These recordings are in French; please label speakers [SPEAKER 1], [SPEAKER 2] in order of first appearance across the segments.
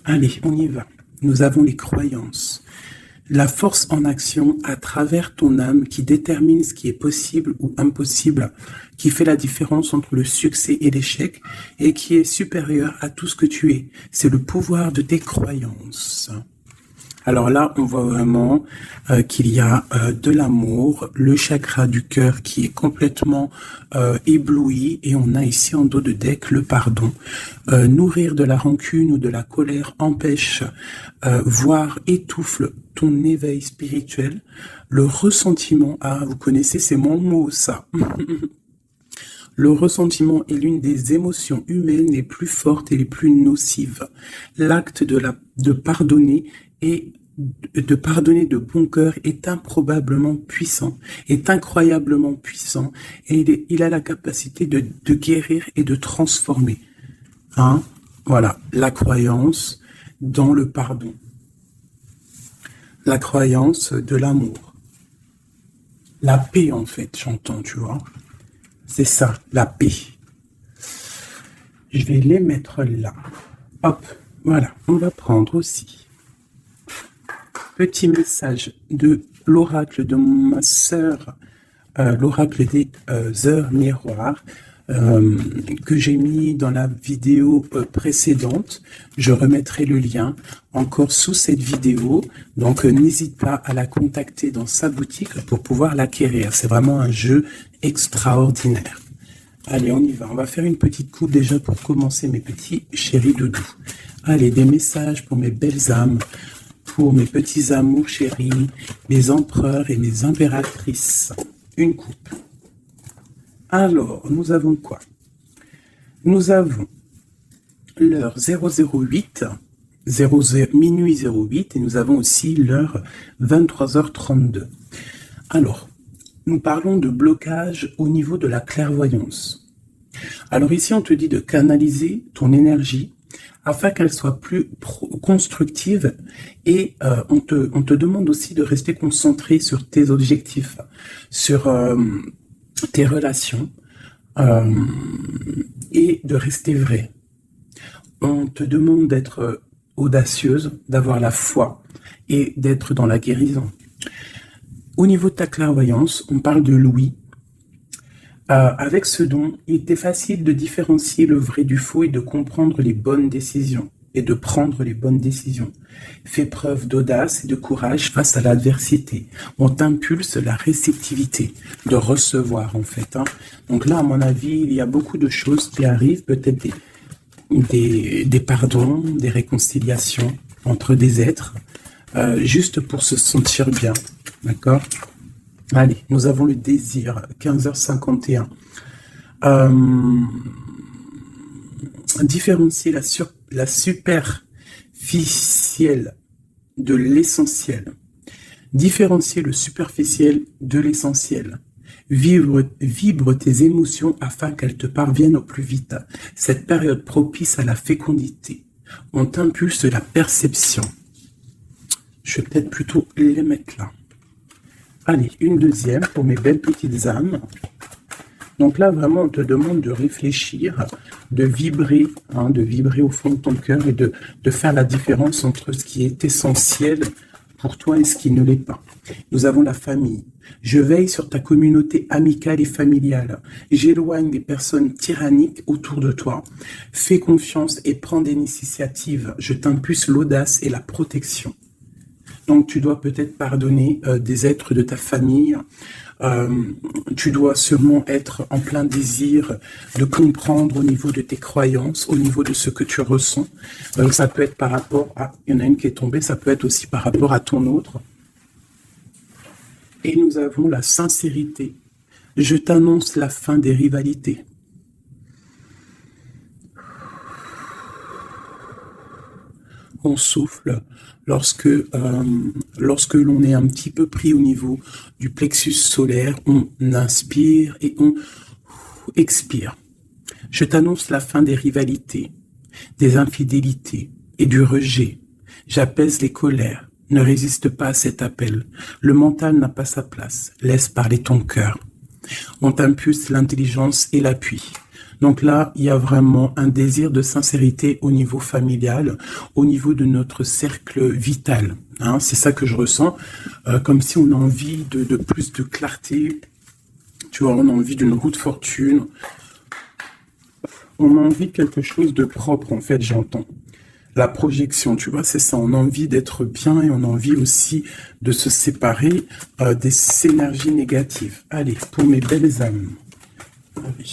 [SPEAKER 1] Allez, on y va. Nous avons les croyances. La force en action à travers ton âme qui détermine ce qui est possible ou impossible, qui fait la différence entre le succès et l'échec et qui est supérieur à tout ce que tu es. C'est le pouvoir de tes croyances. Alors là, on voit vraiment qu'il y a de l'amour, le chakra du cœur qui est complètement ébloui et on a ici en dos de deck le pardon. Nourrir de la rancune ou de la colère empêche, voire étouffe ton éveil spirituel. Le ressentiment, vous connaissez, c'est mon mot ça. Le ressentiment est l'une des émotions humaines les plus fortes et les plus nocives. L'acte de pardonner et de pardonner de bon cœur est improbablement puissant, est incroyablement puissant, et il a la capacité de guérir et de transformer. Voilà, la croyance dans le pardon. La croyance de l'amour. La paix, en fait, j'entends, tu vois. C'est ça, la paix. Je vais les mettre là. Hop, voilà, on va prendre aussi. Petit message de l'oracle de ma sœur, l'oracle des heures miroirs, que j'ai mis dans la vidéo précédente. Je remettrai le lien encore sous cette vidéo. Donc, n'hésite pas à la contacter dans sa boutique pour pouvoir l'acquérir. C'est vraiment un jeu extraordinaire. Allez, on y va. On va faire une petite coupe déjà pour commencer, mes petits chéris doudous. Allez, des messages pour mes belles âmes, pour mes petits amours chéris, mes empereurs et mes impératrices. Une coupe. Alors, nous avons quoi? Nous avons l'heure 008, minuit 08, et nous avons aussi l'heure 23h32. Alors, nous parlons de blocage au niveau de la clairvoyance. Alors ici, on te dit de canaliser ton énergie afin qu'elle soit plus constructive et on te demande aussi de rester concentré sur tes objectifs, sur tes relations et de rester vrai. On te demande d'être audacieuse, d'avoir la foi et d'être dans la guérison. Au niveau de ta clairvoyance, on parle de l'ouïe. Avec ce don, il était facile de différencier le vrai du faux et de comprendre les bonnes décisions et de prendre les bonnes décisions. Fais preuve d'audace et de courage face à l'adversité. On t'impulse la réceptivité, de recevoir en fait. Donc là, à mon avis, il y a beaucoup de choses qui arrivent, peut-être des pardons, des réconciliations entre des êtres, juste pour se sentir bien. D'accord ? Allez, nous avons le désir, 15h51. Différencier la superficielle de l'essentiel. Différencier le superficiel de l'essentiel. Vibre tes émotions afin qu'elles te parviennent au plus vite. Cette période propice à la fécondité. On t'impulse la perception. Je vais peut-être plutôt les mettre là. Allez, une deuxième pour mes belles petites âmes. Donc là, vraiment, on te demande de réfléchir, de vibrer au fond de ton cœur et de faire la différence entre ce qui est essentiel pour toi et ce qui ne l'est pas. Nous avons la famille. Je veille sur ta communauté amicale et familiale. J'éloigne des personnes tyranniques autour de toi. Fais confiance et prends des initiatives. Je t'impulse l'audace et la protection. Donc, tu dois peut-être pardonner des êtres de ta famille. Tu dois sûrement être en plein désir de comprendre au niveau de tes croyances, au niveau de ce que tu ressens. Ça peut être par rapport à... Il y en a une qui est tombée, ça peut être aussi par rapport à ton autre. Et nous avons la sincérité. Je t'annonce la fin des rivalités. On souffle lorsque l'on est un petit peu pris au niveau du plexus solaire, on inspire et on expire. Je t'annonce la fin des rivalités, des infidélités et du rejet. J'apaise les colères. Ne résiste pas à cet appel. Le mental n'a pas sa place. Laisse parler ton cœur. On t'impulse l'intelligence et l'appui. Donc là, il y a vraiment un désir de sincérité au niveau familial, au niveau de notre cercle vital. Hein, c'est ça que je ressens, comme si on a envie de plus de clarté, tu vois, on a envie d'une roue de fortune, on a envie de quelque chose de propre, en fait, j'entends. La projection, tu vois, c'est ça, on a envie d'être bien et on a envie aussi de se séparer des énergies négatives. Allez, pour mes belles âmes. Allez.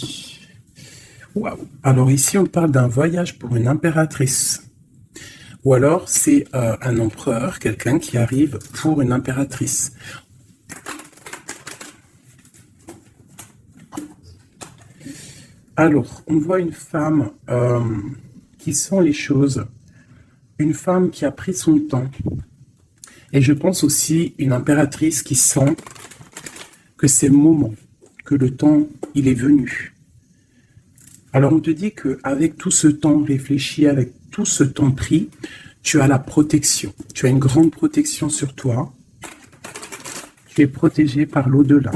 [SPEAKER 1] Waouh. Alors ici, on parle d'un voyage pour une impératrice. Ou alors, c'est un empereur, quelqu'un qui arrive pour une impératrice. Alors, on voit une femme qui sent les choses, une femme qui a pris son temps. Et je pense aussi une impératrice qui sent que c'est le moment, que le temps, il est venu. Alors, on te dit qu'avec tout ce temps réfléchi, avec tout ce temps pris, tu as la protection. Tu as une grande protection sur toi. Tu es protégé par l'au-delà.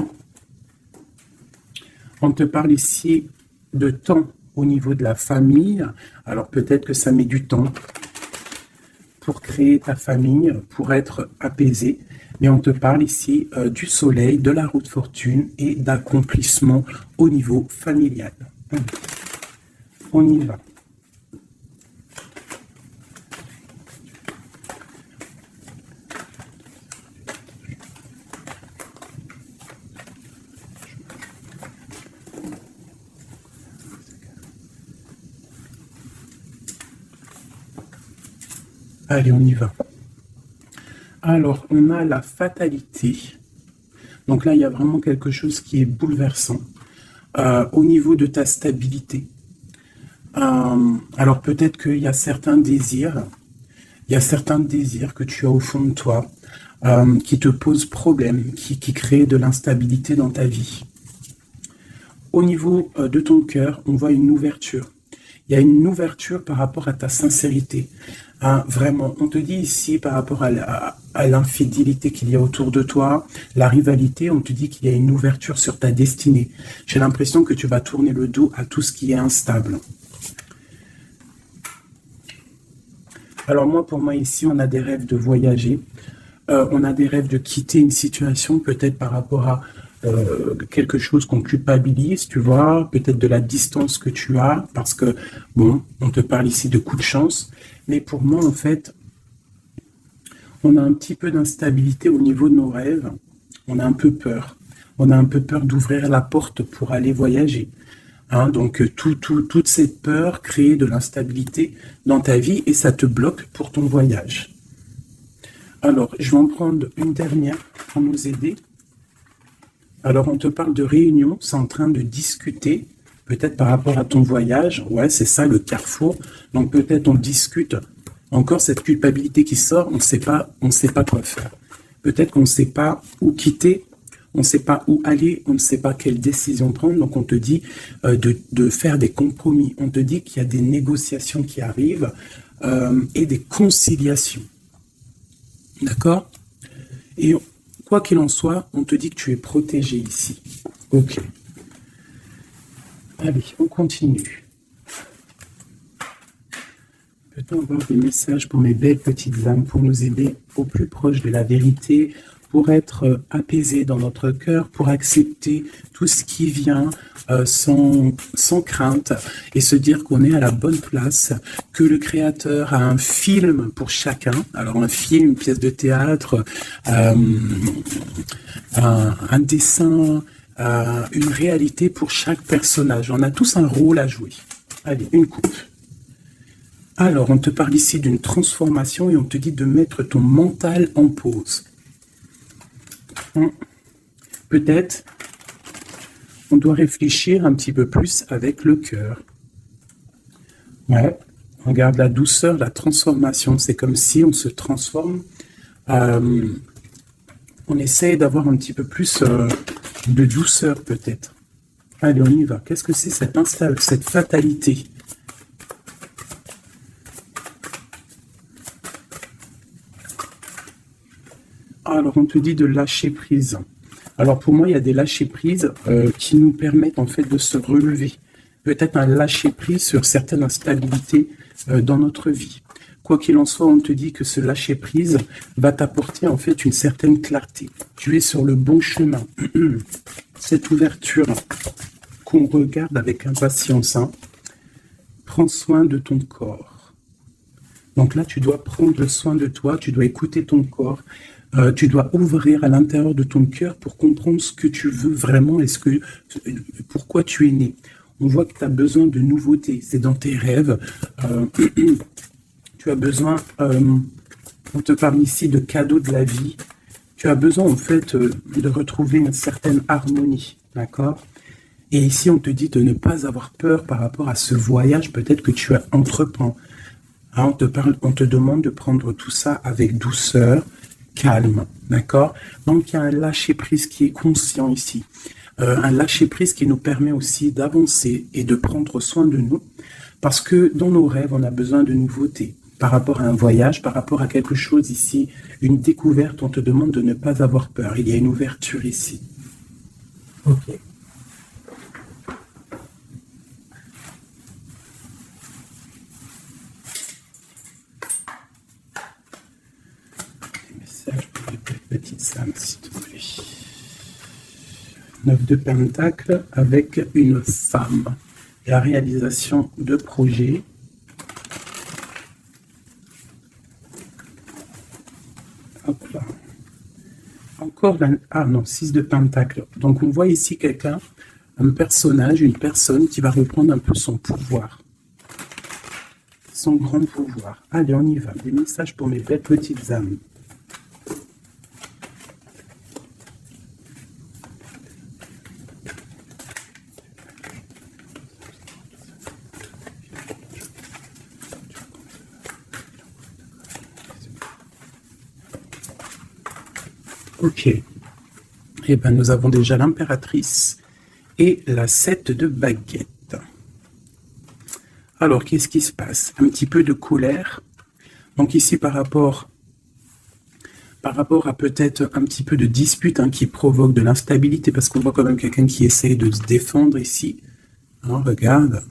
[SPEAKER 1] On te parle ici de temps au niveau de la famille. Alors peut-être que ça met du temps pour créer ta famille, pour être apaisé. Mais on te parle ici du soleil, de la roue de fortune et d'accomplissement au niveau familial. On y va. Allez, on y va. Alors, on a la fatalité. Donc là, il y a vraiment quelque chose qui est bouleversant au niveau de ta stabilité. Alors peut-être qu'il y a certains désirs, que tu as au fond de toi qui te posent problème, qui créent de l'instabilité dans ta vie. Au niveau de ton cœur, on voit une ouverture. Il y a une ouverture par rapport à ta sincérité. Vraiment, on te dit ici par rapport à l'infidélité qu'il y a autour de toi, la rivalité, on te dit qu'il y a une ouverture sur ta destinée. J'ai l'impression que tu vas tourner le dos à tout ce qui est instable. Alors moi, pour moi, ici, on a des rêves de voyager. On a des rêves de quitter une situation, peut-être par rapport à quelque chose qu'on culpabilise, tu vois, peut-être de la distance que tu as, parce que, bon, on te parle ici de coup de chance, mais pour moi, en fait, on a un petit peu d'instabilité au niveau de nos rêves, on a un peu peur. On a un peu peur d'ouvrir la porte pour aller voyager. Hein, donc, toute cette peur crée de l'instabilité dans ta vie et ça te bloque pour ton voyage. Alors, je vais en prendre une dernière pour nous aider. Alors, on te parle de réunion, c'est en train de discuter, peut-être par rapport à ton voyage. Ouais, c'est ça, le carrefour. Donc, peut-être on discute. Encore cette culpabilité qui sort, on ne sait pas quoi faire. Peut-être qu'on ne sait pas où quitter, on ne sait pas où aller, on ne sait pas quelle décision prendre. Donc, on te dit de faire des compromis. On te dit qu'il y a des négociations qui arrivent et des conciliations. D'accord? Et quoi qu'il en soit, on te dit que tu es protégé ici. Ok. Allez, on continue. Peut-on avoir des messages pour mes belles petites âmes, pour nous aider au plus proche de la vérité, pour être apaisés dans notre cœur, pour accepter tout ce qui vient sans crainte et se dire qu'on est à la bonne place, que le Créateur a un film pour chacun. Alors un film, une pièce de théâtre, un dessin, une réalité pour chaque personnage. On a tous un rôle à jouer. Allez, une coupe. Alors, on te parle ici d'une transformation et on te dit de mettre ton mental en pause. Peut-être, on doit réfléchir un petit peu plus avec le cœur. Ouais, regarde la douceur, la transformation. C'est comme si on se transforme. On essaye d'avoir un petit peu plus de douceur, peut-être. Allez, on y va. Qu'est-ce que c'est cette fatalité ? Alors, on te dit de lâcher prise. Alors, pour moi, il y a des lâcher prises qui nous permettent en fait de se relever. peut-être un lâcher-prise sur certaines instabilités dans notre vie. Quoi qu'il en soit, on te dit que ce lâcher-prise va t'apporter en fait une certaine clarté. Tu es sur le bon chemin. Cette ouverture qu'on regarde avec impatience, hein. Prends soin de ton corps. Donc là, tu dois prendre soin de toi, tu dois écouter ton corps, tu dois ouvrir à l'intérieur de ton cœur pour comprendre ce que tu veux vraiment et pourquoi tu es né. On voit que tu as besoin de nouveautés, c'est dans tes rêves. Tu as besoin, on te parle ici de cadeaux de la vie. Tu as besoin en fait de retrouver une certaine harmonie, d'accord? Et ici, on te dit de ne pas avoir peur par rapport à ce voyage peut-être que tu as entreprends. Hein, on te demande de prendre tout ça avec douceur, calme, d'accord? Donc, il y a un lâcher-prise qui est conscient ici. Un lâcher-prise qui nous permet aussi d'avancer et de prendre soin de nous. Parce que dans nos rêves, on a besoin de nouveautés. Par rapport à un voyage, par rapport à quelque chose ici, une découverte, on te demande de ne pas avoir peur. Il y a une ouverture ici. Ok. Petite âme, s'il te plaît. 9 de Pentacle avec une femme. La réalisation de projets. Hop là. Encore ah non, 6 de Pentacle. Donc on voit ici quelqu'un, un personnage, une personne qui va reprendre un peu son pouvoir. Son grand pouvoir. Allez, on y va. Des messages pour mes belles petites âmes. Ok. Eh bien, nous avons déjà l'impératrice et la 7 de baguette. Alors, qu'est-ce qui se passe? Un petit peu de colère. Donc ici, par rapport à peut-être un petit peu de dispute qui provoque de l'instabilité, parce qu'on voit quand même quelqu'un qui essaye de se défendre ici. Hein, regarde.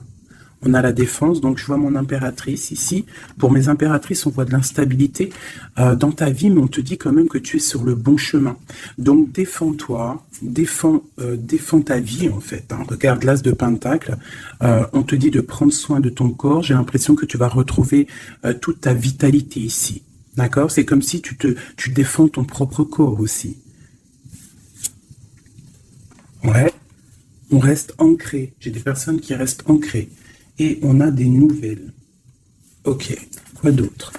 [SPEAKER 1] On a la défense, donc je vois mon impératrice ici. Pour mes impératrices, on voit de l'instabilité dans ta vie, mais on te dit quand même que tu es sur le bon chemin. Donc défends-toi, défends ta vie en fait. Hein. Regarde l'as de Pentacle, on te dit de prendre soin de ton corps. J'ai l'impression que tu vas retrouver toute ta vitalité ici. D'accord? C'est comme si tu défends ton propre corps aussi. Ouais, on reste ancré. J'ai des personnes qui restent ancrées. Et on a des nouvelles. Ok, quoi d'autre?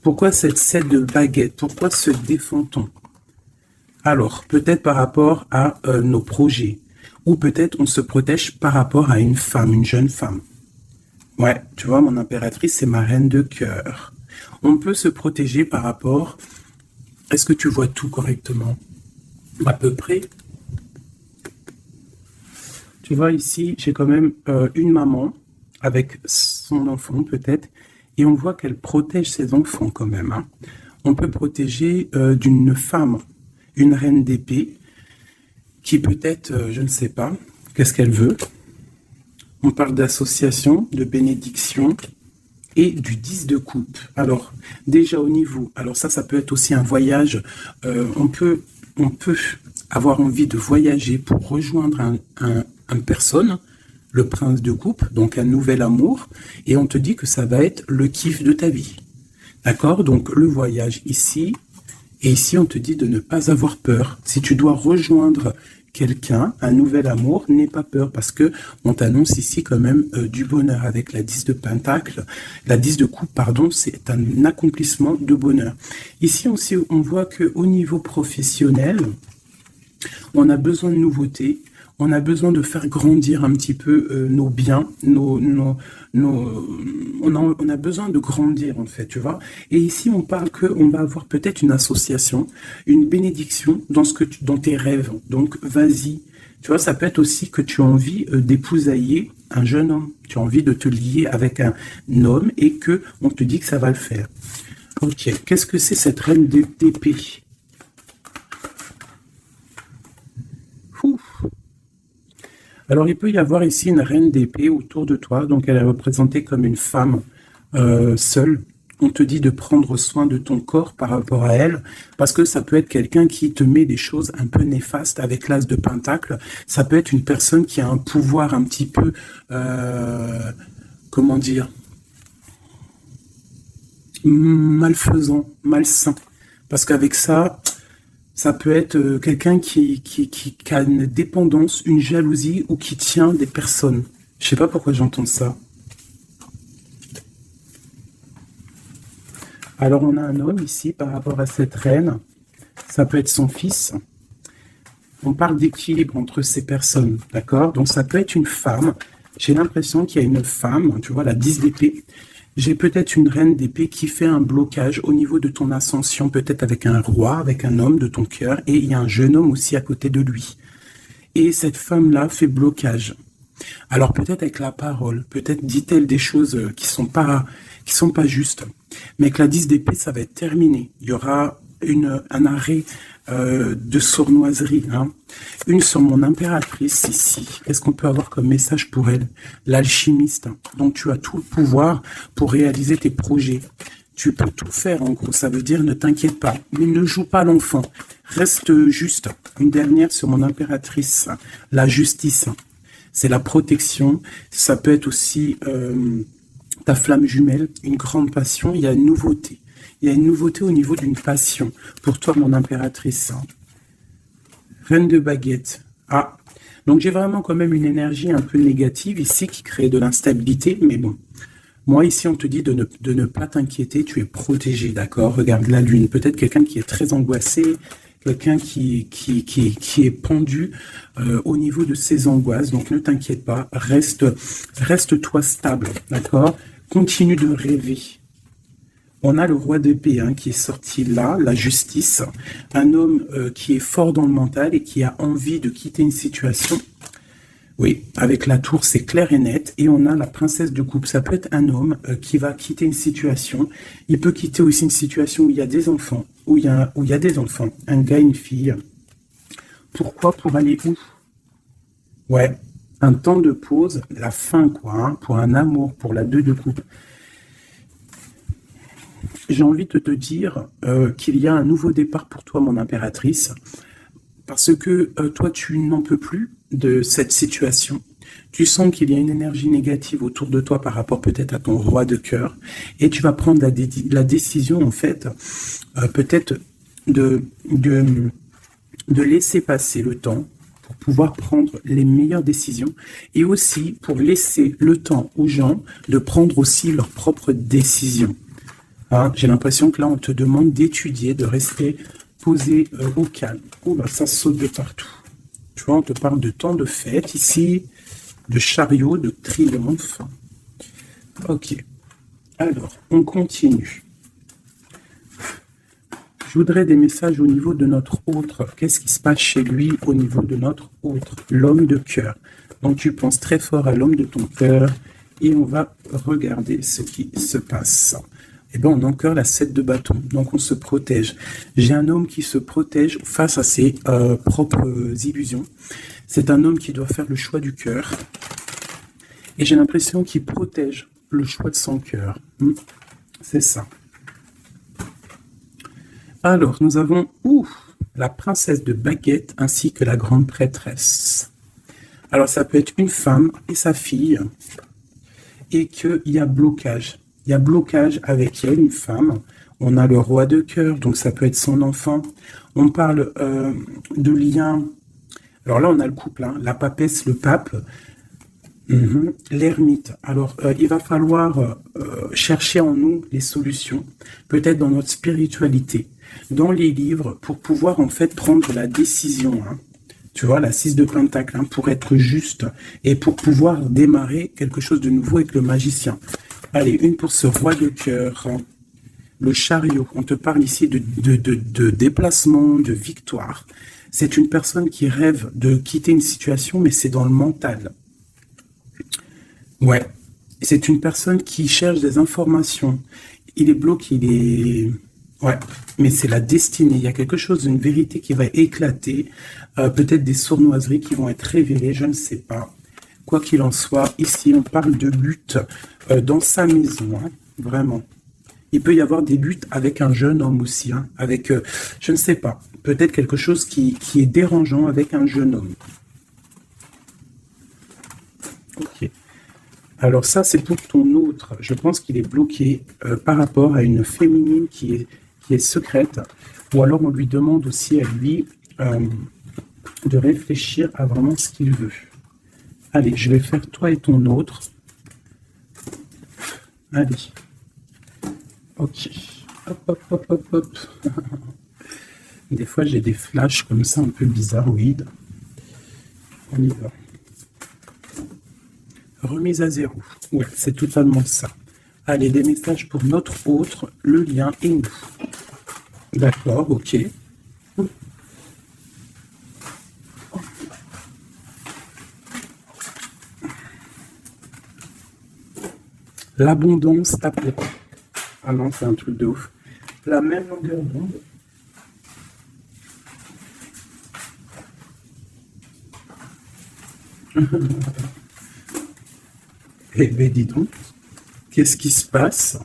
[SPEAKER 1] Pourquoi cette 7 de baguette? Pourquoi se défend-on? Alors, peut-être par rapport à nos projets. Ou peut-être on se protège par rapport à une femme, une jeune femme. Ouais, tu vois, mon impératrice, c'est ma reine de cœur. On peut se protéger par rapport... Est-ce que tu vois tout correctement? À peu près. Tu vois, ici, j'ai quand même une maman avec son enfant peut-être, et on voit qu'elle protège ses enfants quand même. Hein. On peut protéger d'une femme, une reine d'épée, qui peut-être, je ne sais pas, qu'est-ce qu'elle veut. On parle d'association, de bénédiction et du 10 de coupe. Alors, déjà au niveau, alors ça peut être aussi un voyage, on peut avoir envie de voyager pour rejoindre une personne, le prince de coupe, donc un nouvel amour, et on te dit que ça va être le kiff de ta vie. D'accord? Donc le voyage ici, et ici on te dit de ne pas avoir peur. Si tu dois rejoindre quelqu'un, un nouvel amour, n'aie pas peur, parce que on t'annonce ici quand même du bonheur avec la 10 de Pentacle. La 10 de coupe, pardon, c'est un accomplissement de bonheur. Ici aussi, on voit qu'au niveau professionnel, on a besoin de nouveautés. On a besoin de faire grandir un petit peu nos biens, on a besoin de grandir en fait, tu vois. Et ici, on parle qu'on va avoir peut-être une association, une bénédiction dans tes rêves. Donc, vas-y. Tu vois, ça peut être aussi que tu as envie d'épousailler un jeune homme. Tu as envie de te lier avec un homme et que on te dit que ça va le faire. Ok. Qu'est-ce que c'est cette reine d'épée? Alors, il peut y avoir ici une reine d'épée autour de toi, donc elle est représentée comme une femme seule. On te dit de prendre soin de ton corps par rapport à elle, parce que ça peut être quelqu'un qui te met des choses un peu néfastes avec l'as de pentacle. Ça peut être une personne qui a un pouvoir un petit peu, comment dire, malfaisant, malsain. Parce qu'avec ça, ça peut être quelqu'un qui a une dépendance, une jalousie ou qui tient des personnes. Je sais pas pourquoi j'entends ça. Alors on a un homme ici par rapport à cette reine. Ça peut être son fils. On parle d'équilibre entre ces personnes, d'accord? Donc ça peut être une femme. J'ai l'impression qu'il y a une femme, tu vois, la 10 d'épée. J'ai peut-être une reine d'épée qui fait un blocage au niveau de ton ascension, peut-être avec un roi, avec un homme de ton cœur, et il y a un jeune homme aussi à côté de lui. Et cette femme-là fait blocage. Alors peut-être avec la parole, peut-être dit-elle des choses qui sont pas justes. Mais avec la 10 d'épée, ça va être terminé. Il y aura un arrêt de sournoiserie. Hein. Une sur mon impératrice ici. Qu'est-ce qu'on peut avoir comme message pour elle? L'alchimiste. Donc tu as tout le pouvoir pour réaliser tes projets. Tu peux tout faire en gros. Ça veut dire ne t'inquiète pas. Mais ne joue pas l'enfant. Reste juste. Une dernière sur mon impératrice. La justice. C'est la protection. Ça peut être aussi ta flamme jumelle, une grande passion. Il y a une nouveauté. Il y a une nouveauté au niveau d'une passion. Pour toi, mon impératrice. Reine de baguette. Ah, donc j'ai vraiment quand même une énergie un peu négative ici qui crée de l'instabilité. Mais bon, moi ici, on te dit de ne pas t'inquiéter. Tu es protégé, d'accord? Regarde la lune. Peut-être quelqu'un qui est très angoissé. Quelqu'un qui est pendu au niveau de ses angoisses. Donc ne t'inquiète pas, reste-toi stable, d'accord? Continue de rêver. On a le roi d'épée qui est sorti là, la justice. Un homme qui est fort dans le mental et qui a envie de quitter une situation. Oui, avec la tour, c'est clair et net. Et on a la princesse de coupe. Ça peut être un homme qui va quitter une situation. Il peut quitter aussi une situation où il y a des enfants. Où il y a des enfants. Un gars, une fille. Pourquoi? Pour aller où? Ouais, un temps de pause, la fin, quoi. Hein, pour un amour, pour la 2 de coupe. J'ai envie de te dire qu'il y a un nouveau départ pour toi, mon impératrice. Parce que toi, tu n'en peux plus de cette situation. Tu sens qu'il y a une énergie négative autour de toi par rapport peut-être à ton roi de cœur. Et tu vas prendre la décision, en fait, peut-être de laisser passer le temps pour pouvoir prendre les meilleures décisions. Et aussi pour laisser le temps aux gens de prendre aussi leurs propres décisions. Hein, j'ai l'impression que là, on te demande d'étudier, de rester posé au calme. Oh là, ça saute de partout. Tu vois, on te parle de temps de fête ici, de chariot, de triomphe. Ok. Alors, on continue. Je voudrais des messages au niveau de notre autre. Qu'est-ce qui se passe chez lui au niveau de notre autre? L'homme de cœur. Donc, tu penses très fort à l'homme de ton cœur et on va regarder ce qui se passe. Eh bien, on a encore la 7 de bâton, donc on se protège. J'ai un homme qui se protège face à ses propres illusions. C'est un homme qui doit faire le choix du cœur. Et j'ai l'impression qu'il protège le choix de son cœur. C'est ça. Alors, nous avons la princesse de baguette ainsi que la grande prêtresse. Alors, ça peut être une femme et sa fille et qu'il y a blocage. Il y a blocage avec elle, une femme. On a le roi de cœur, donc ça peut être son enfant. On parle de lien. Alors là, on a le couple, la papesse, le pape, l'ermite. Alors, il va falloir chercher en nous les solutions, peut-être dans notre spiritualité, dans les livres, pour pouvoir en fait prendre la décision. Tu vois, la 6 de pentacle, pour être juste et pour pouvoir démarrer quelque chose de nouveau avec le magicien. Allez, une pour ce roi de cœur. Le chariot, on te parle ici de déplacement, de victoire. C'est une personne qui rêve de quitter une situation, mais c'est dans le mental. Ouais, c'est une personne qui cherche des informations. Il est bloqué, Ouais, mais c'est la destinée. Il y a quelque chose, une vérité qui va éclater. Peut-être des sournoiseries qui vont être révélées, je ne sais pas. Quoi qu'il en soit, ici, on parle de lutte dans sa maison, hein, vraiment. Il peut y avoir des luttes avec un jeune homme aussi, hein, avec, je ne sais pas, peut-être quelque chose qui est dérangeant avec un jeune homme. Ok. Alors ça, c'est pour ton autre. Je pense qu'il est bloqué par rapport à une féminine qui est secrète. Ou alors on lui demande aussi à lui de réfléchir à vraiment ce qu'il veut. Allez, je vais faire toi et ton autre. Allez. Ok. Hop, hop, hop, hop, hop. Des fois, j'ai des flashs comme ça, un peu bizarroïdes. On y va. Remise à zéro. Ouais, c'est totalement ça. Allez, des messages pour notre autre, le lien et nous. D'accord, ok. L'abondance t'appelle. Ah non, c'est un truc de ouf. La même longueur d'onde. Eh bien, dis donc, qu'est-ce qui se passe?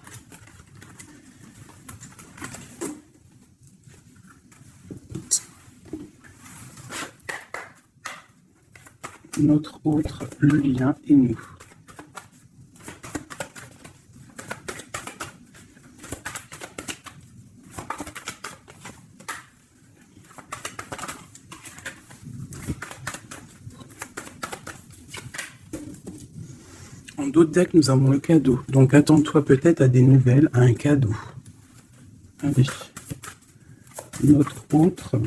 [SPEAKER 1] Notre autre, le lien et nous. En d'autres decks, nous avons le cadeau. Donc attends-toi peut-être à des nouvelles, à un cadeau. Allez. Notre autre.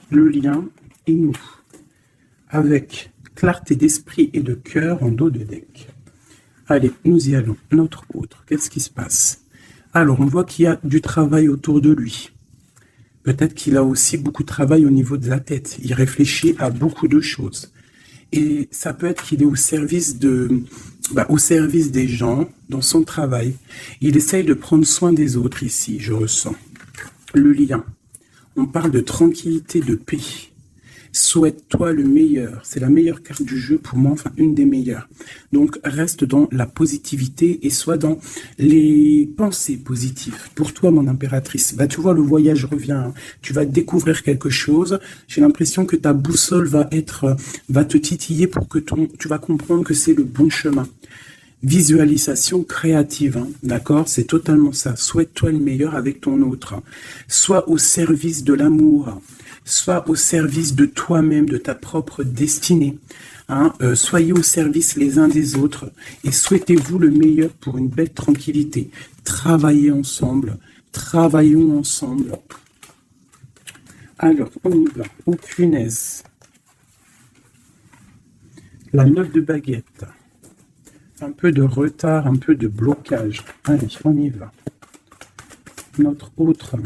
[SPEAKER 1] Le lien et nous. Avec clarté d'esprit et de cœur en dos de deck. Allez, nous y allons. Notre autre. Qu'est-ce qui se passe? Alors, on voit qu'il y a du travail autour de lui. Peut-être qu'il a aussi beaucoup de travail au niveau de la tête. Il réfléchit à beaucoup de choses. Et ça peut être qu'il est au service des gens, dans son travail. Il essaye de prendre soin des autres ici, je ressens. Le lien. On parle de tranquillité, de paix. Souhaite-toi le meilleur. C'est la meilleure carte du jeu pour moi, enfin une des meilleures. Donc reste dans la positivité et sois dans les pensées positives. Pour toi, mon impératrice, tu vois, le voyage revient. Hein. Tu vas découvrir quelque chose. J'ai l'impression que ta boussole va te titiller pour que tu vas comprendre que c'est le bon chemin. Visualisation créative, hein, d'accord? C'est totalement ça. Souhaite-toi le meilleur avec ton autre. Sois au service de l'amour. Sois au service de toi-même, de ta propre destinée. Hein, soyez au service les uns des autres et souhaitez-vous le meilleur pour une belle tranquillité. Travaillez ensemble. Travaillons ensemble. Alors, on y va. Oh, punaise. La 9 de baguette. Un peu de retard, un peu de blocage. Allez, on y va. Notre autre.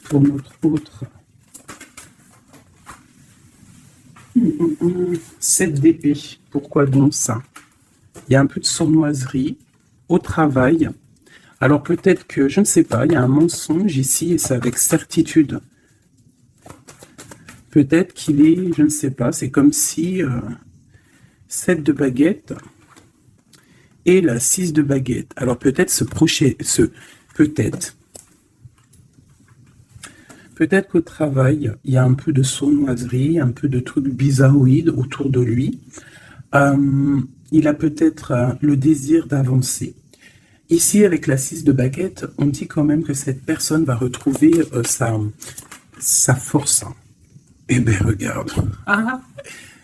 [SPEAKER 1] Pour notre autre. 7 d'épée. Pourquoi donc ça? Il y a un peu de sournoiserie au travail. Alors peut-être que, je ne sais pas, il y a un mensonge ici et c'est avec certitude. Peut-être qu'il est, je ne sais pas, c'est comme si 7 de baguette et la 6 de baguette. Alors peut-être peut-être qu'au travail, il y a un peu de sournoiserie, un peu de trucs bizarroïdes autour de lui. Il a peut-être le désir d'avancer. Ici, avec la 6 de baguette, on dit quand même que cette personne va retrouver sa force. Eh bien, regarde.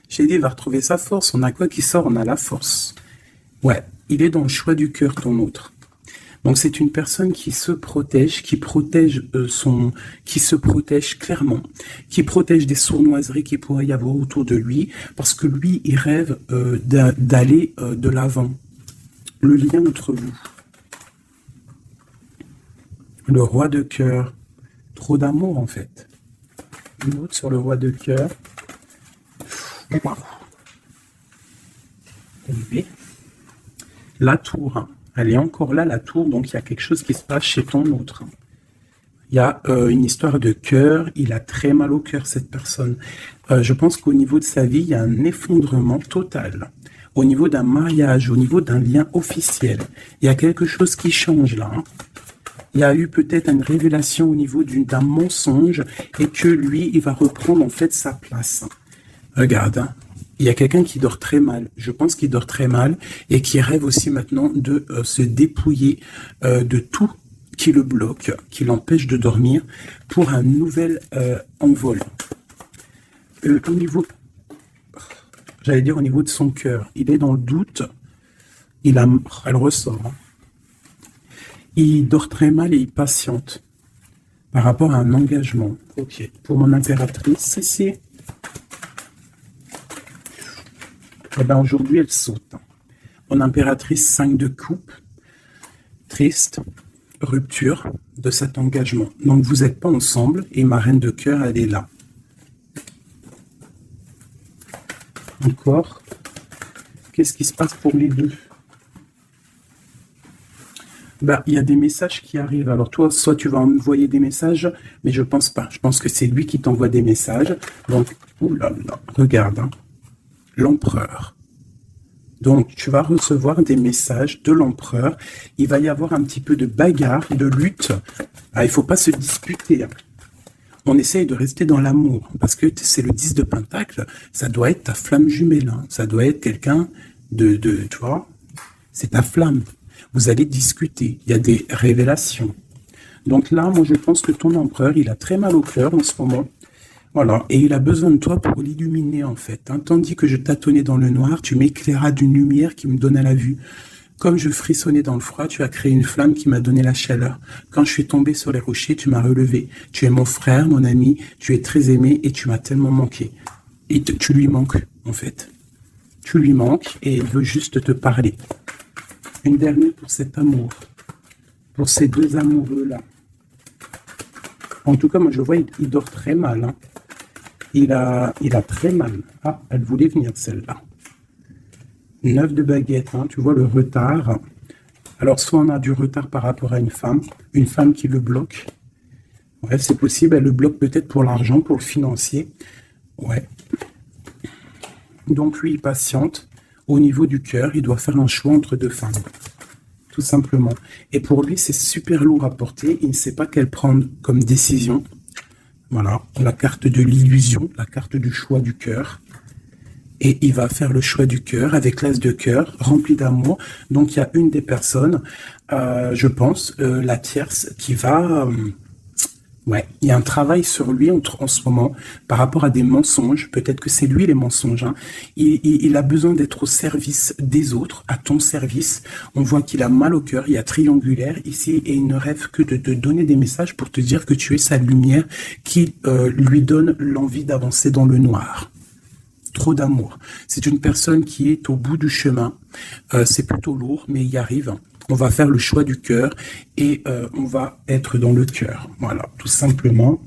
[SPEAKER 1] J'ai dit, il va retrouver sa force. On a quoi qui sort? On a la force. Ouais, il est dans le choix du cœur, ton autre. Donc c'est une personne qui se protège, qui se protège clairement, qui protège des sournoiseries qu'il pourrait y avoir autour de lui, parce que lui, il rêve d'aller de l'avant. Le lien entre vous. Le roi de cœur. Trop d'amour en fait. Une autre sur le roi de cœur. La tour, hein. Elle est encore là, la tour, donc il y a quelque chose qui se passe chez ton autre. Il y a une histoire de cœur, il a très mal au cœur, cette personne. Je pense qu'au niveau de sa vie, il y a un effondrement total. Au niveau d'un mariage, au niveau d'un lien officiel, il y a quelque chose qui change là. Hein. Il y a eu peut-être une révélation au niveau d'un mensonge et que lui, il va reprendre en fait sa place. Regarde, hein. Il y a quelqu'un qui dort très mal. Je pense qu'il dort très mal et qui rêve aussi maintenant de se dépouiller de tout qui le bloque, qui l'empêche de dormir pour un nouvel envol. Au niveau, j'allais dire au niveau de son cœur, il est dans le doute, elle ressort. Hein. Il dort très mal et il patiente par rapport à un engagement. Ok, pour mon impératrice, ici, eh ben aujourd'hui elle saute. Mon impératrice 5 de coupe, triste, rupture de cet engagement. Donc vous n'êtes pas ensemble et ma reine de cœur, elle est là. Encore. Qu'est-ce qui se passe pour les deux? Ben, il y a des messages qui arrivent. Alors toi, soit tu vas envoyer des messages, mais je pense pas. Je pense que c'est lui qui t'envoie des messages. Donc, oulala, regarde, hein. L'empereur. Donc, tu vas recevoir des messages de l'empereur. Il va y avoir un petit peu de bagarre, de lutte. Ah, il ne faut pas se disputer. On essaye de rester dans l'amour. Parce que c'est le 10 de Pentacle. Ça doit être ta flamme jumelle. Hein. Ça doit être quelqu'un tu vois, c'est ta flamme. Vous allez discuter. Il y a des révélations. Donc là, moi, je pense que ton empereur, il a très mal au cœur en ce moment. Voilà, et il a besoin de toi pour l'illuminer en fait. Hein. Tandis que je tâtonnais dans le noir, tu m'éclairas d'une lumière qui me donnait la vue. Comme je frissonnais dans le froid, tu as créé une flamme qui m'a donné la chaleur. Quand je suis tombé sur les rochers, tu m'as relevé. Tu es mon frère, mon ami, tu es très aimé et tu m'as tellement manqué. Et tu lui manques en fait. Tu lui manques et il veut juste te parler. Une dernière pour cet amour, pour ces deux amoureux-là. En tout cas, moi je vois, il dort très mal. Hein. Il a très mal. Ah, elle voulait venir celle-là. 9 de baguette, hein, tu vois le retard. Alors, soit on a du retard par rapport à une femme qui le bloque. Ouais, c'est possible, elle le bloque peut-être pour l'argent, pour le financier. Ouais. Donc, lui, il patiente. Au niveau du cœur, il doit faire un choix entre deux femmes. Tout simplement. Et pour lui, c'est super lourd à porter. Il ne sait pas quelle prendre comme décision. Voilà, la carte de l'illusion, la carte du choix du cœur. Et il va faire le choix du cœur avec l'as de cœur, rempli d'amour. Donc, il y a une des personnes, je pense, la tierce, qui va... ouais, il y a un travail sur lui en ce moment par rapport à des mensonges. Peut-être que c'est lui les mensonges. Hein. Il a besoin d'être au service des autres, à ton service. On voit qu'il a mal au cœur, il y a triangulaire ici et il ne rêve que de te donner des messages pour te dire que tu es sa lumière qui lui donne l'envie d'avancer dans le noir. Trop d'amour. C'est une personne qui est au bout du chemin. C'est plutôt lourd, mais il y arrive. On va faire le choix du cœur et on va être dans le cœur. Voilà, tout simplement.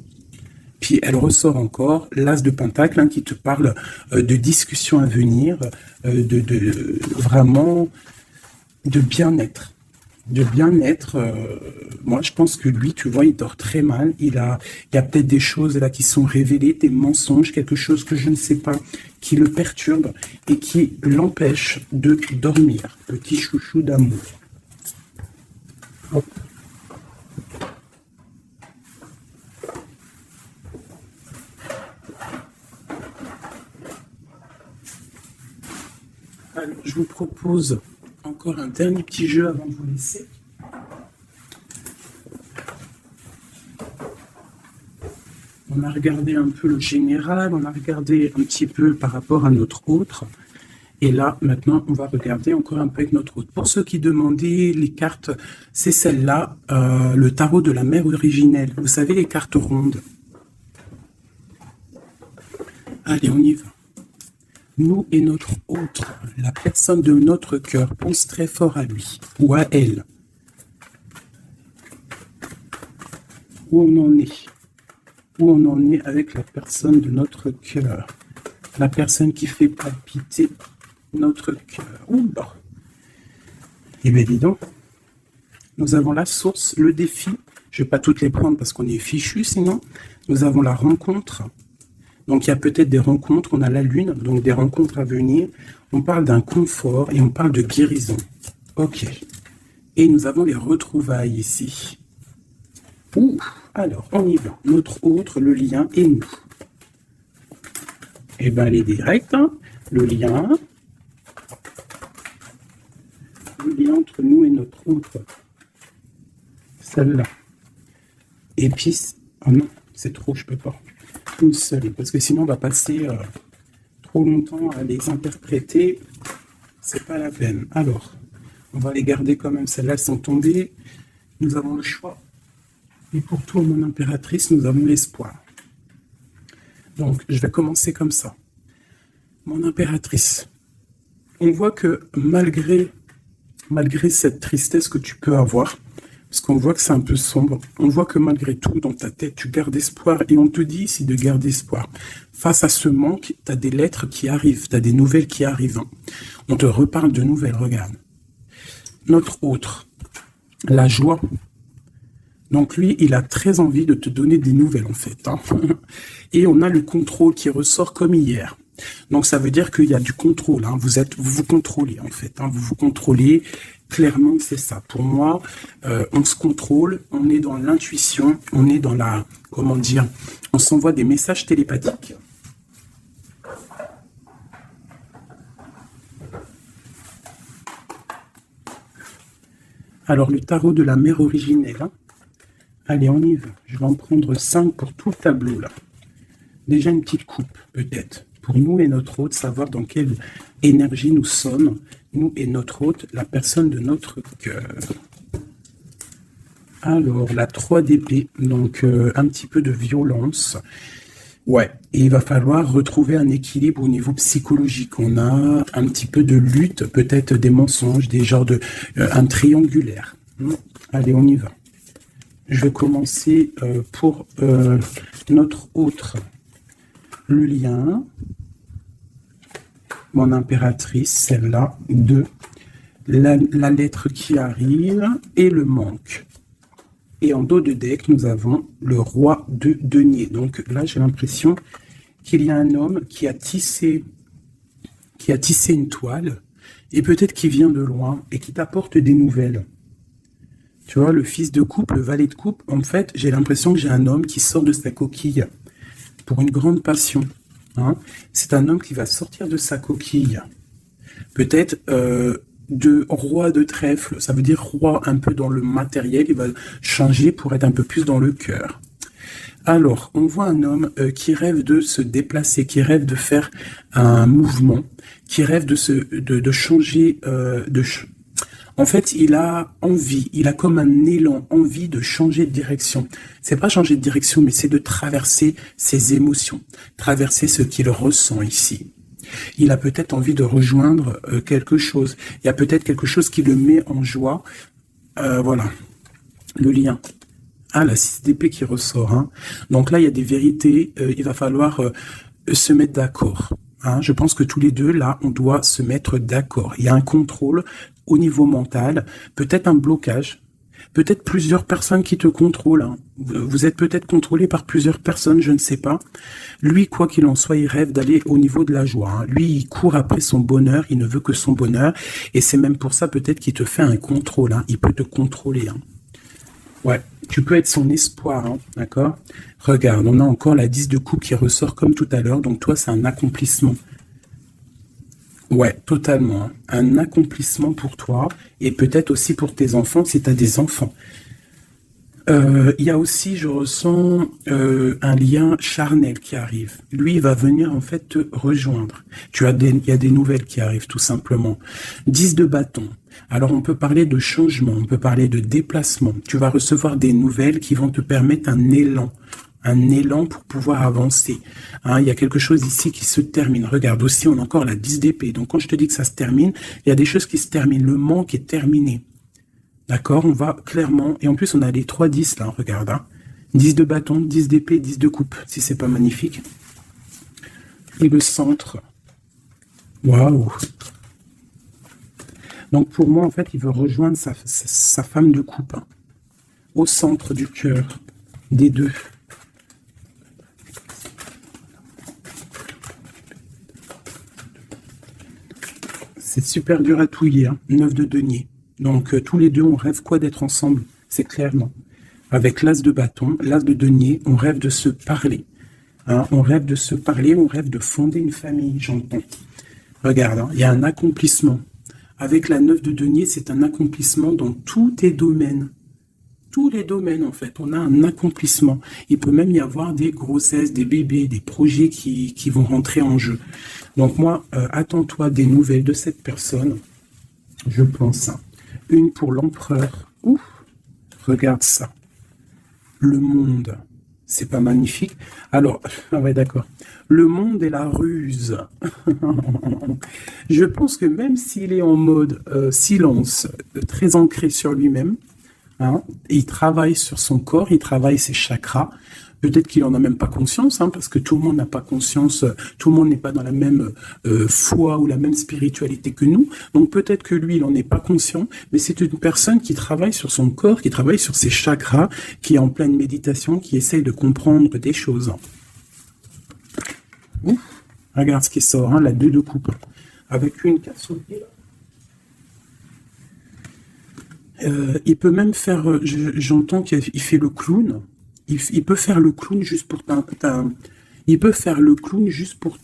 [SPEAKER 1] Puis elle ressort encore l'as de Pentacle hein, qui te parle de discussions à venir, vraiment de bien-être. De bien-être, moi je pense que lui, tu vois, il dort très mal. Il y a peut-être des choses là qui sont révélées, des mensonges, quelque chose que je ne sais pas, qui le perturbe et qui l'empêche de dormir. Petit chouchou d'amour. Hop. Alors, je vous propose encore un dernier petit jeu avant de vous laisser. On a regardé un peu le général, on a regardé un petit peu par rapport à notre autre. Et là, maintenant, on va regarder encore un peu avec notre autre. Pour ceux qui demandaient les cartes, c'est celle-là, le tarot de la mère originelle. Vous savez, les cartes rondes. Allez, on y va. Nous et notre autre, la personne de notre cœur, pense très fort à lui ou à elle. Où on en est? Où on en est avec la personne de notre cœur? La personne qui fait palpiter notre cœur. Oula. Eh bien, dis donc. Nous avons la source, le défi. Je ne vais pas toutes les prendre parce qu'on est fichu sinon. Nous avons la rencontre. Donc, il y a peut-être des rencontres. On a la lune, donc des rencontres à venir. On parle d'un confort et on parle de guérison. Ok. Et nous avons les retrouvailles ici. Ouh. Alors, on y va. Notre autre, le lien et nous. Eh bien, elle est directe. Hein. Le lien entre nous et notre autre. Celle-là. Et puis, oh non, c'est trop, je peux pas. Une seule, parce que sinon on va passer trop longtemps à les interpréter. C'est pas la peine. Alors, on va les garder quand même. Celles-là sont tombées. Nous avons le choix. Et pour toi, mon impératrice, nous avons l'espoir. Donc, je vais commencer comme ça. Mon impératrice. On voit que malgré cette tristesse que tu peux avoir, parce qu'on voit que c'est un peu sombre, on voit que malgré tout, dans ta tête, tu gardes espoir, et on te dit ici de garder espoir. Face à ce manque, tu as des lettres qui arrivent, tu as des nouvelles qui arrivent. Hein. On te reparle de nouvelles, regarde. Notre autre, la joie. Donc lui, il a très envie de te donner des nouvelles, en fait. Hein. Et on a le contrôle qui ressort comme hier. Donc ça veut dire qu'il y a du contrôle. Hein. Vous vous contrôlez, en fait. Hein. Vous vous contrôlez. Clairement, c'est ça. Pour moi, on se contrôle, on est dans l'intuition, on est dans la, comment dire, on s'envoie des messages télépathiques. Alors, le tarot de la mère originelle. Hein. Allez, on y va. Je vais en prendre 5 pour tout le tableau, là. Déjà une petite coupe, peut-être. Pour nous et notre hôte, savoir dans quelle énergie nous sommes. Nous et notre hôte, la personne de notre cœur. Alors, la 3 d'épée, donc un petit peu de violence. Ouais, et il va falloir retrouver un équilibre au niveau psychologique. On a un petit peu de lutte, peut-être des mensonges, des genres de... un triangulaire. Allez, on y va. Je vais commencer pour notre autre. Le lien... Mon impératrice, celle-là, 2, la lettre qui arrive et le manque. Et en dos de deck, nous avons le roi de denier. Donc là, j'ai l'impression qu'il y a un homme qui a tissé une toile et peut-être qu'il vient de loin et qui t'apporte des nouvelles. Tu vois, le fils de coupe, le valet de coupe, en fait, j'ai l'impression que j'ai un homme qui sort de sa coquille pour une grande passion. Hein, c'est un homme qui va sortir de sa coquille. Peut-être de roi de trèfle, ça veut dire roi un peu dans le matériel, il va changer pour être un peu plus dans le cœur. Alors, on voit un homme qui rêve de se déplacer, qui rêve de faire un mouvement, qui rêve de changer, en fait, il a envie, il a comme un élan, envie de changer de direction. C'est pas changer de direction, mais c'est de traverser ses émotions, traverser ce qu'il ressent ici. Il a peut-être envie de rejoindre quelque chose. Il y a peut-être quelque chose qui le met en joie. Voilà, le lien. Ah, la 6 d'épée qui ressort. Hein. Donc là, il y a des vérités. Il va falloir se mettre d'accord. Hein. Je pense que tous les deux, là, on doit se mettre d'accord. Il y a un contrôle au niveau mental, peut-être un blocage, peut-être plusieurs personnes qui te contrôlent. Hein. Vous êtes peut-être contrôlé par plusieurs personnes, je ne sais pas. Lui, quoi qu'il en soit, il rêve d'aller au niveau de la joie. Hein. Lui, il court après son bonheur, il ne veut que son bonheur. Et c'est même pour ça peut-être qu'il te fait un contrôle. Hein. Il peut te contrôler. Hein. Ouais, tu peux être son espoir, hein, d'accord? Regarde, on a encore la 10 de coupe qui ressort comme tout à l'heure. Donc toi, c'est un accomplissement. Ouais, totalement. Hein. Un accomplissement pour toi et peut-être aussi pour tes enfants si tu as des enfants. Il y a aussi, je ressens un lien charnel qui arrive. Lui, il va venir en fait te rejoindre. Il y a des nouvelles qui arrivent tout simplement. 10 de bâton. Alors on peut parler de changement, on peut parler de déplacement. Tu vas recevoir des nouvelles qui vont te permettre un élan pour pouvoir avancer. Hein, il y a quelque chose ici qui se termine. Regarde aussi, on a encore la 10 d'épée. Donc quand je te dis que ça se termine, il y a des choses qui se terminent. Le manque est terminé. D'accord, on va clairement... Et en plus, on a les 3 10 là, regarde. Hein. 10 de bâton, 10 d'épée, 10 de coupe, si c'est pas magnifique. Et le centre. Waouh. Donc pour moi, en fait, il veut rejoindre sa femme de couple, hein, au centre du cœur des deux. C'est super dur à touiller, hein, 9 de denier. Donc tous les deux, on rêve quoi d'être ensemble, c'est clairement. Avec l'as de bâton, l'as de denier, on rêve de se parler. Hein, on rêve de se parler, on rêve de fonder une famille, j'entends. Regarde, hein, il y a un accomplissement. Avec la 9 de denier, c'est un accomplissement dans tous tes domaines. Tous les domaines, en fait, on a un accomplissement. Il peut même y avoir des grossesses, des bébés, des projets qui vont rentrer en jeu. Donc moi, attends-toi des nouvelles de cette personne, je pense. Hein. Une pour l'empereur. Ouf, regarde ça. Le monde, c'est pas magnifique? Alors, ah ouais, d'accord. Le monde est la ruse. Je pense que même s'il est en mode silence, très ancré sur lui-même, hein, il travaille sur son corps, il travaille ses chakras. Peut-être qu'il en a même pas conscience, hein, parce que tout le monde n'a pas conscience, tout le monde n'est pas dans la même foi ou la même spiritualité que nous. Donc peut-être que lui, il n'en est pas conscient, mais c'est une personne qui travaille sur son corps, qui travaille sur ses chakras, qui est en pleine méditation, qui essaye de comprendre des choses. Ouf, regarde ce qui sort, hein, la 2 de coupe, avec une casse au pied. Il peut même faire, j'entends qu'il fait le clown. Il peut faire le clown juste pour il peut faire le clown juste pour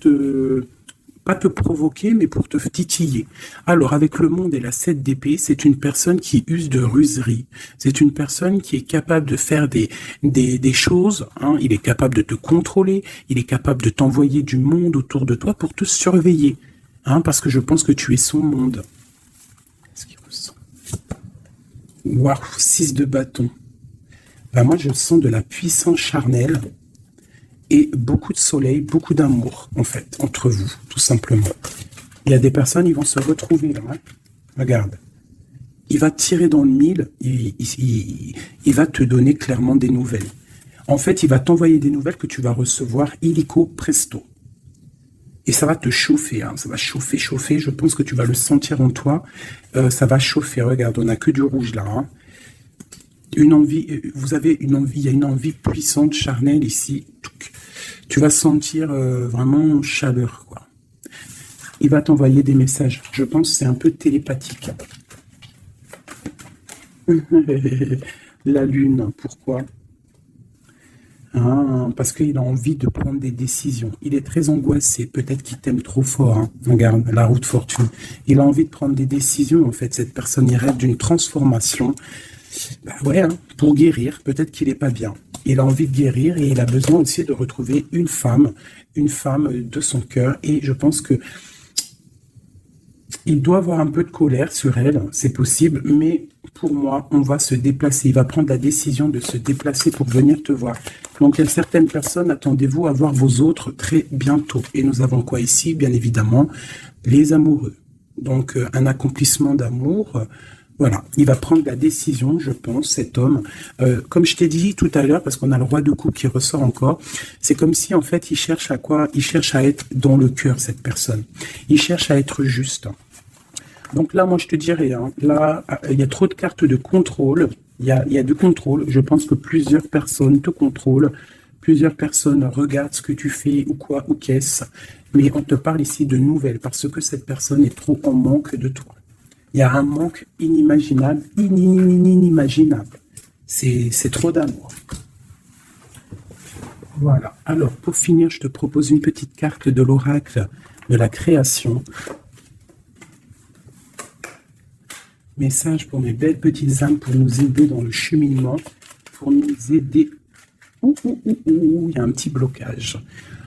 [SPEAKER 1] pas te provoquer, mais pour te titiller. Alors, avec le monde et la 7 d'épée, c'est une personne qui use de ruserie. C'est une personne qui est capable de faire des choses. Hein. Il est capable de te contrôler. Il est capable de t'envoyer du monde autour de toi pour te surveiller. Hein, parce que je pense que tu es son monde. Qu'est-ce qu'il ressent? Waouh, 6 de bâton. Ben moi, je sens de la puissance charnelle et beaucoup de soleil, beaucoup d'amour, en fait, entre vous, tout simplement. Il y a des personnes, ils vont se retrouver là. Hein. Regarde. Il va tirer dans le mille, il va te donner clairement des nouvelles. En fait, il va t'envoyer des nouvelles que tu vas recevoir illico presto. Et ça va te chauffer, hein. Ça va chauffer, chauffer. Je pense que tu vas le sentir en toi. Ça va chauffer. Regarde, on n'a que du rouge là, hein. Une envie, vous avez une envie, il y a une envie puissante, charnelle ici. Tu vas sentir vraiment chaleur, quoi. Il va t'envoyer des messages. Je pense que c'est un peu télépathique. La lune, pourquoi? Ah, parce qu'il a envie de prendre des décisions. Il est très angoissé. Peut-être qu'il t'aime trop fort. Hein. Regarde, la roue de fortune. Il a envie de prendre des décisions, en fait. Cette personne, il rêve d'une transformation. Bah ouais, hein, pour guérir, peut-être qu'il n'est pas bien. Il a envie de guérir et il a besoin aussi de retrouver une femme de son cœur. Et je pense que il doit avoir un peu de colère sur elle, c'est possible, mais pour moi, on va se déplacer. Il va prendre la décision de se déplacer pour venir te voir. Donc, il y a certaines personnes, attendez-vous à voir vos autres très bientôt. Et nous avons quoi ici? Bien évidemment, les amoureux. Donc, un accomplissement d'amour. Voilà, il va prendre la décision, je pense, cet homme. Comme je t'ai dit tout à l'heure, parce qu'on a le roi de coupe qui ressort encore, c'est comme si, en fait, il cherche à quoi? Il cherche à être dans le cœur, cette personne. Il cherche à être juste. Donc là, moi, je te dirais, hein, là, il y a trop de cartes de contrôle. Il y a du contrôle. Je pense que plusieurs personnes te contrôlent. Plusieurs personnes regardent ce que tu fais ou quoi, ou qu'est-ce. Mais on te parle ici de nouvelles, parce que cette personne est trop en manque de toi. Il y a un manque inimaginable, inimaginable. C'est trop d'amour. Voilà. Alors, pour finir, je te propose une petite carte de l'oracle de la création. Message pour mes belles petites âmes pour nous aider dans le cheminement, pour nous aider. Il y a un petit blocage.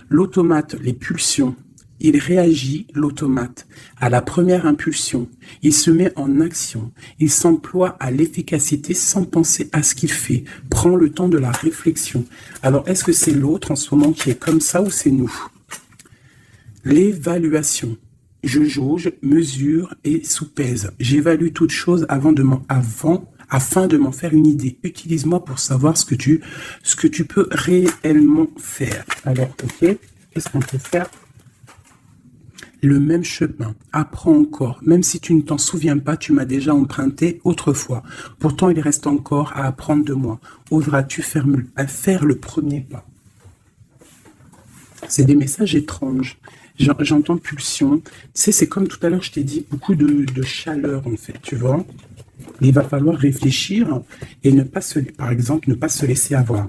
[SPEAKER 1] L'automate, les pulsions. Il réagit, l'automate, à la première impulsion. Il se met en action. Il s'emploie à l'efficacité sans penser à ce qu'il fait. Prend le temps de la réflexion. Alors, est-ce que c'est l'autre en ce moment qui est comme ça ou c'est nous? L'évaluation. Je jauge, mesure et soupèse. J'évalue toute chose afin de m'en faire une idée. Utilise-moi pour savoir ce que tu peux réellement faire. Alors, ok, qu'est-ce qu'on peut faire? le même chemin. Apprends encore. Même si tu ne t'en souviens pas, tu m'as déjà emprunté autrefois. Pourtant, il reste encore à apprendre de moi. Oseras-tu faire le premier pas? C'est des messages étranges. J'entends pulsion. Tu sais, c'est comme tout à l'heure, je t'ai dit, beaucoup de chaleur, en fait, tu vois. Il va falloir réfléchir et par exemple, ne pas se laisser avoir.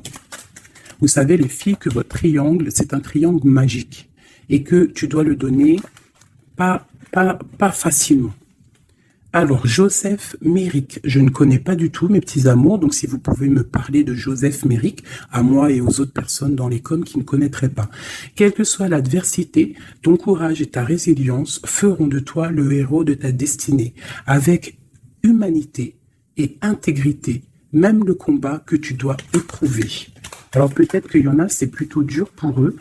[SPEAKER 1] Vous savez, les filles, que votre triangle, c'est un triangle magique et que tu dois le donner pas facilement. Alors, Joseph Méric, je ne connais pas du tout mes petits amours, donc si vous pouvez me parler de Joseph Méric, à moi et aux autres personnes dans les coms qui ne connaîtraient pas. Quelle que soit l'adversité, ton courage et ta résilience feront de toi le héros de ta destinée, avec humanité et intégrité, même le combat que tu dois éprouver. Alors peut-être qu'il y en a, c'est plutôt dur pour eux,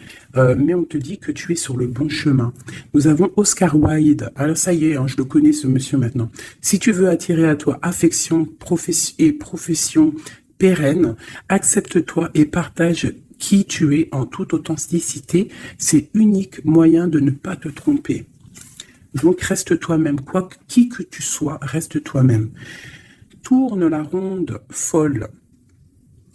[SPEAKER 1] mais on te dit que tu es sur le bon chemin. Nous avons Oscar Wilde. Alors ça y est, hein, je le connais ce monsieur maintenant. Si tu veux attirer à toi affection et profession pérenne, accepte-toi et partage qui tu es en toute authenticité. C'est unique moyen de ne pas te tromper. Donc reste toi-même, qui que tu sois, reste toi-même. Tourne la ronde folle.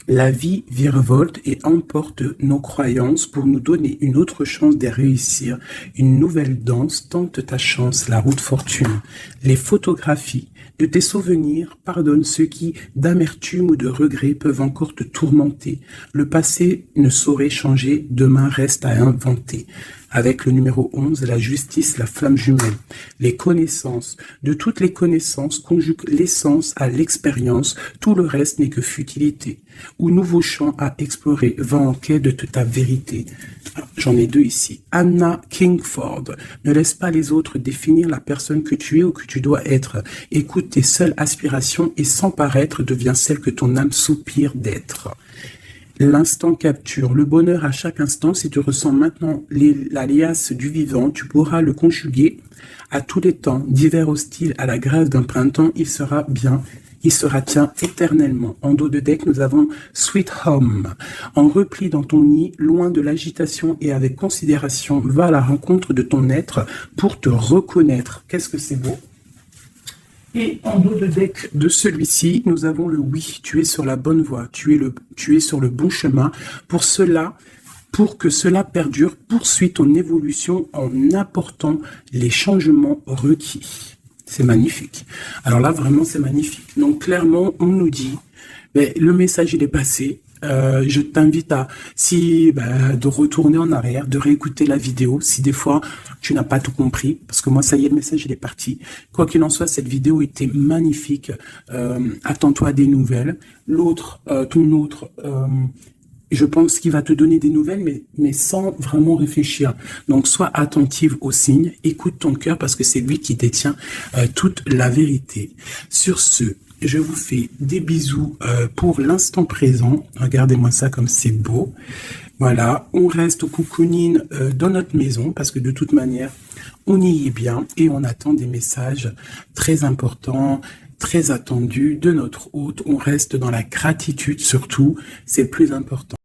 [SPEAKER 1] La vie virevolte et emporte nos croyances pour nous donner une autre chance de réussir. Une nouvelle danse, tente ta chance, la route fortune. Les photographies de tes souvenirs pardonnent ceux qui, d'amertume ou de regret, peuvent encore te tourmenter. Le passé ne saurait changer, demain reste à inventer. Avec le numéro 11, la justice, la flamme jumelle. Les connaissances. De toutes les connaissances, conjugue l'essence à l'expérience. Tout le reste n'est que futilité. Ou nouveau champ à explorer. Va en quête de ta vérité. J'en ai deux ici. Anna Kingford. Ne laisse pas les autres définir la personne que tu es ou que tu dois être. Écoute tes seules aspirations et sans paraître devient celle que ton âme soupire d'être. L'instant capture. Le bonheur à chaque instant, si tu ressens maintenant l'alias du vivant, tu pourras le conjuguer à tous les temps, d'hiver hostile à la grâce d'un printemps, il sera bien, il sera tien éternellement. En dos de deck, nous avons Sweet Home. En repli dans ton nid, loin de l'agitation et avec considération, va à la rencontre de ton être pour te reconnaître. Qu'est-ce que c'est beau! Et en dos de deck de celui-ci, nous avons le oui, tu es sur la bonne voie, tu es sur le bon chemin. Pour que cela perdure, poursuis ton évolution en apportant les changements requis. C'est magnifique. Alors là, vraiment, c'est magnifique. Donc, clairement, on nous dit, le message, il est passé. Je t'invite de retourner en arrière, de réécouter la vidéo si des fois tu n'as pas tout compris, parce que moi ça y est, le message il est parti. Quoi qu'il en soit, cette vidéo était magnifique. Attends-toi à des nouvelles. Ton autre, je pense qu'il va te donner des nouvelles, mais sans vraiment réfléchir. Donc sois attentive aux signes, écoute ton cœur parce que c'est lui qui détient toute la vérité. Sur ce, je vous fais des bisous pour l'instant présent. Regardez-moi ça comme c'est beau. Voilà, on reste au cocooning dans notre maison parce que de toute manière, on y est bien et on attend des messages très importants, très attendus de notre hôte. On reste dans la gratitude surtout, c'est le plus important.